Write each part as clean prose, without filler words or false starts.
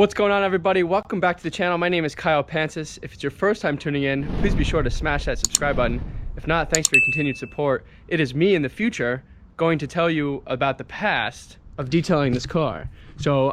What's going on, everybody? Welcome back to the channel. My name is Kyle Pancis. If it's your first time tuning in, please be sure to smash that subscribe button. If not, thanks for your continued support. It is me in the future going to tell you about the past of detailing this car. So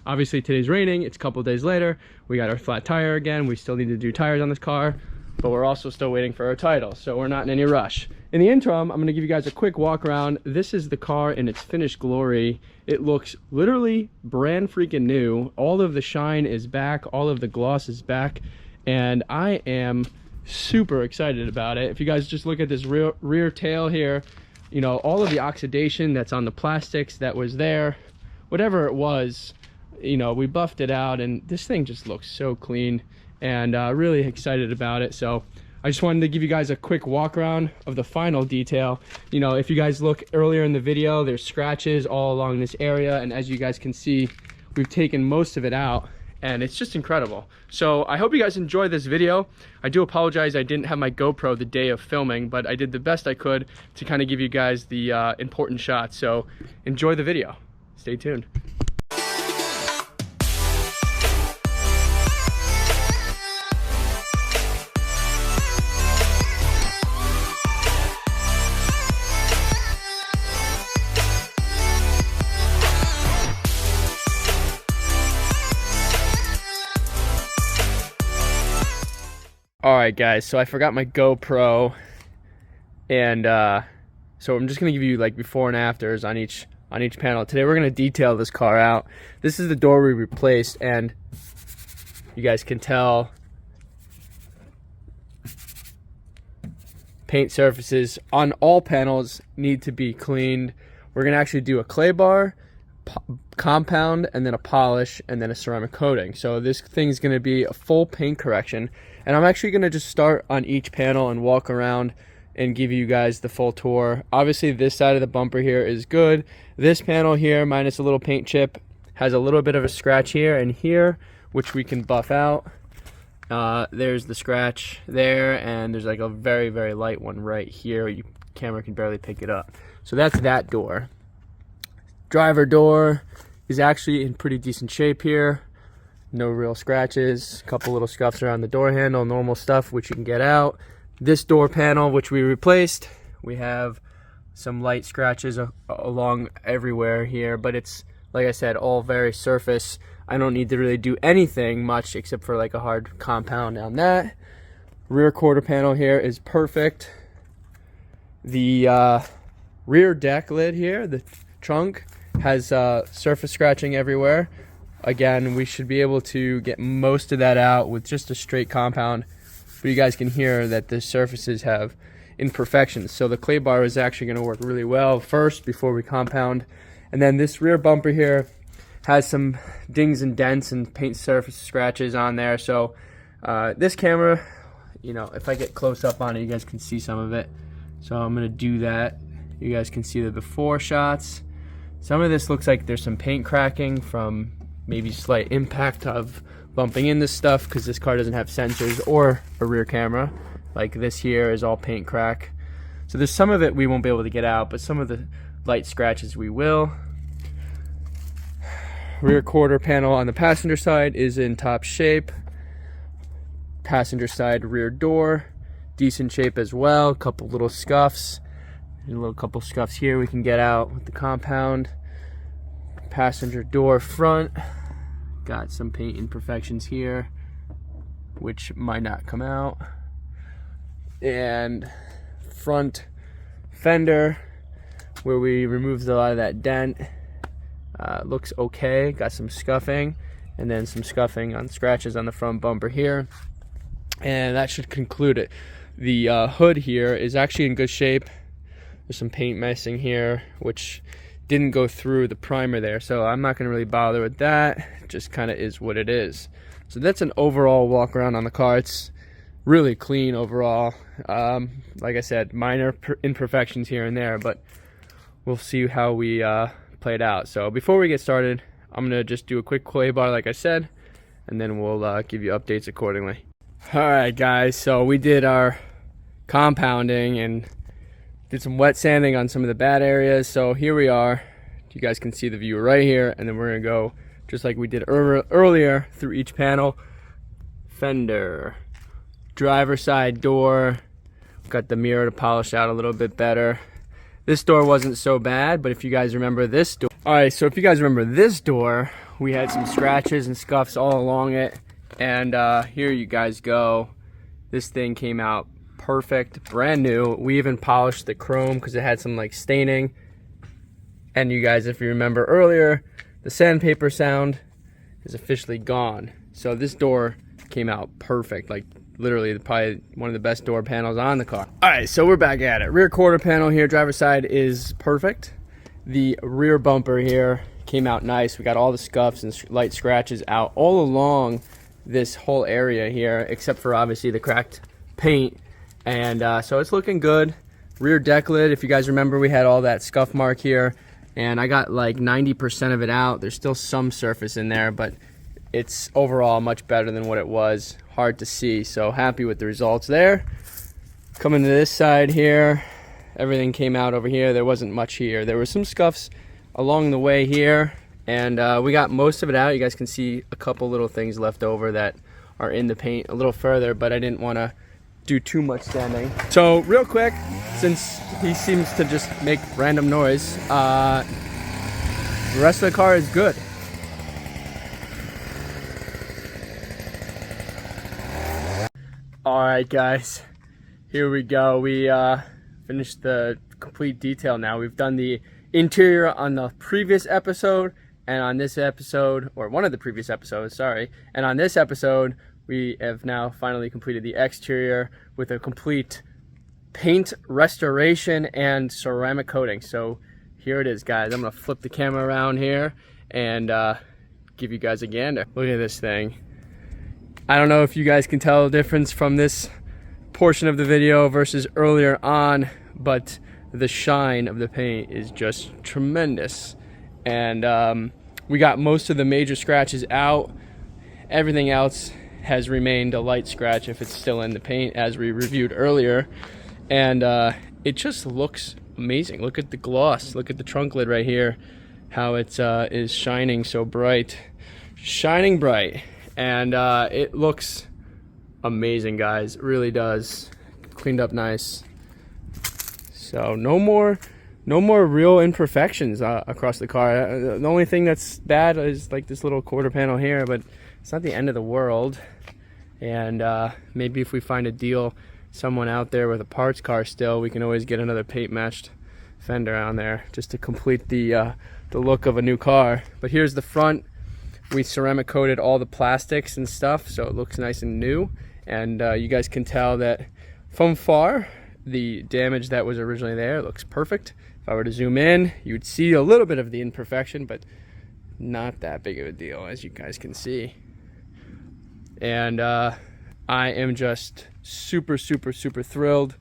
obviously today's raining. It's a couple of days later. We got our flat tire again. We still need to do tires on this car, but we're also still waiting for our title, so we're not in any rush. In the interim, I'm going to give you guys a quick walk around. This is the car in its finished glory. It looks literally brand freaking new. All of the shine is back, all of the gloss is back, and I am super excited about it. If you guys just look at this rear tail here, you know, all of the oxidation that's on the plastics that was there, whatever it was, you know, we buffed it out, and this thing just looks so clean, and really excited about it. So I just wanted to give you guys a quick walk around of the final detail. You know, if you guys look earlier in the video, there's scratches all along this area, and as you guys can see, we've taken most of it out, and it's just incredible. So I hope you guys enjoy this video. I do apologize I didn't have my GoPro the day of filming, but I did the best I could to kind of give you guys the important shots. So enjoy the video. Stay tuned. All right, guys, so I forgot my GoPro, and so I'm just gonna give you like before and afters on each panel. Today we're gonna detail this car out. This is the door we replaced, and you guys can tell paint surfaces on all panels need to be cleaned. We're gonna actually do a clay bar, compound, and then a polish, and then a ceramic coating. So this thing's gonna be a full paint correction, and I'm actually gonna just start on each panel and walk around and give you guys the full tour. Obviously this side of the bumper here is good. This panel here, minus a little paint chip, has a little bit of a scratch here and here, which we can buff out. There's the scratch there, and there's like a very, very light one right here. Your camera can barely pick it up. So that's that door. Driver door is actually in pretty decent shape here. No real scratches, a couple little scuffs around the door handle, normal stuff which you can get out. This door panel, which we replaced, we have some light scratches along everywhere here, but it's, like I said, all very surface. I don't need to really do anything much except for like a hard compound on that. Rear quarter panel here is perfect. The rear deck lid here, the trunk, has surface scratching everywhere. Again, we should be able to get most of that out with just a straight compound, but you guys can hear that the surfaces have imperfections. So the clay bar is actually going to work really well first before we compound. And then this rear bumper here has some dings and dents and paint surface scratches on there. So this camera, you know, if I get close up on it, you guys can see some of it. So I'm going to do that. You guys can see the before shots. Some of this looks like there's some paint cracking from maybe slight impact of bumping into stuff, because this car doesn't have sensors or a rear camera. Like this here is all paint crack. So there's some of it we won't be able to get out, but some of the light scratches we will. Rear quarter panel on the passenger side is in top shape. Passenger side rear door, decent shape as well. Couple little scuffs. And a little couple scuffs here we can get out with the compound. Passenger door front, got some paint imperfections here which might not come out. And front fender, where we removed a lot of that dent, looks okay. Got some scuffing, and then some scuffing on scratches on the front bumper here, and that should conclude it. The hood here is actually in good shape. There's some paint missing here which didn't go through the primer there, so I'm not going to really bother with that. It just kind of is what it is. So that's an overall walk around on the car. It's really clean overall. Like I said, minor imperfections here and there, but we'll see how we play it out. So before we get started, I'm going to just do a quick clay bar like I said, and then we'll give you updates accordingly. Alright guys, so we did our compounding and did some wet sanding on some of the bad areas. So here we are. You guys can see the view right here, and then we're gonna go just like we did earlier through each panel. Fender, driver side door, got the mirror to polish out a little bit better. This door wasn't so bad, but if you guys remember this door, all right, so if you guys remember this door, we had some scratches and scuffs all along it, and here you guys go. This thing came out perfect, brand new. We even polished the chrome because it had some like staining. And you guys, if you remember earlier, the sandpaper sound is officially gone. So this door came out perfect, like literally probably one of the best door panels on the car. All right, so we're back at it. Rear quarter panel here, driver's side is perfect. The rear bumper here came out nice. We got all the scuffs and light scratches out all along this whole area here, except for obviously the cracked paint. And so it's looking good. Rear deck lid, if you guys remember, we had all that scuff mark here, and I got like 90% of it out. There's still some surface in there, but it's overall much better than what it was. Hard to see, so happy with the results there. Coming to this side here, everything came out over here. There wasn't much here. There were some scuffs along the way here, and we got most of it out. You guys can see a couple little things left over that are in the paint a little further, but I didn't want to do too much sanding. So real quick, since he seems to just make random noise, the rest of the car is good. All right, guys, here we go. We finished the complete detail now. We've done the interior on the previous episode, and on this episode, or one of the previous episodes, sorry, and on this episode, we have now finally completed the exterior with a complete paint restoration and ceramic coating. So here it is, guys. I'm gonna flip the camera around here and give you guys a gander. Look at this thing. I don't know if you guys can tell the difference from this portion of the video versus earlier on, but the shine of the paint is just tremendous. And we got most of the major scratches out. Everything else has remained a light scratch if it's still in the paint, as we reviewed earlier. And it just looks amazing. Look at the gloss. Look at the trunk lid right here, how it is shining so bright. Shining bright. And it looks amazing, guys. It really does. Cleaned up nice. So no more real imperfections across the car. The only thing that's bad is like this little quarter panel here, but it's not the end of the world. And maybe if we find a deal, someone out there with a parts car still, we can always get another paint matched fender on there just to complete the look of a new car. But here's the front. We ceramic coated all the plastics and stuff, so it looks nice and new. And you guys can tell that from far, the damage that was originally there looks perfect. If I were to zoom in, you would see a little bit of the imperfection, but not that big of a deal, as you guys can see. And I am just super thrilled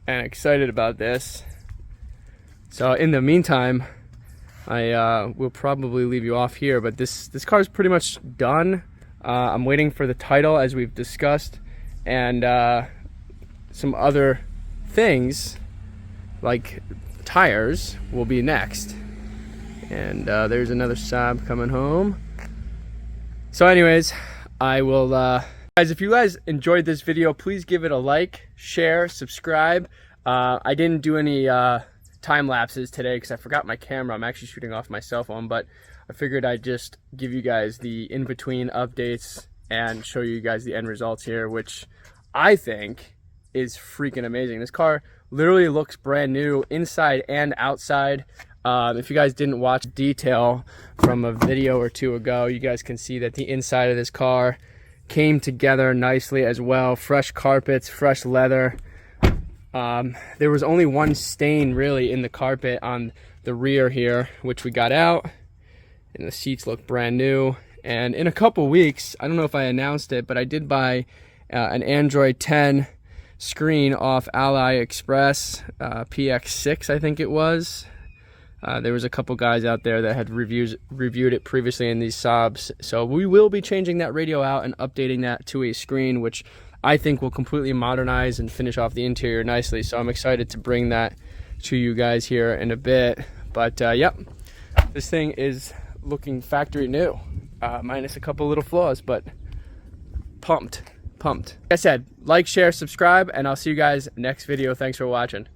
and excited about this. So in the meantime, I will probably leave you off here, but this car is pretty much done. I'm waiting for the title, as we've discussed, and some other things like tires will be next. And there's another Saab coming home. So anyways, I will guys, if you guys enjoyed this video, please give it a like, share, subscribe. I didn't do any time lapses today because I forgot my camera. I'm actually shooting off my cell phone, but I figured I'd just give you guys the in-between updates and show you guys the end results here, which I think is freaking amazing. This car literally looks brand new inside and outside. If you guys didn't watch detail from a video or two ago, you guys can see that the inside of this car came together nicely as well. Fresh carpets, fresh leather. There was only one stain really in the carpet on the rear here, which we got out, and the seats look brand new. And in a couple weeks, I don't know if I announced it, but I did buy an Android 10 screen off AliExpress, PX6 I think it was. There was a couple guys out there that had reviewed it previously in these Saabs, so we will be changing that radio out and updating that to a screen, which I think will completely modernize and finish off the interior nicely. So I'm excited to bring that to you guys here in a bit. But yep, this thing is looking factory new, minus a couple little flaws, but pumped. Like I said, like, share, subscribe, and I'll see you guys next video. Thanks for watching.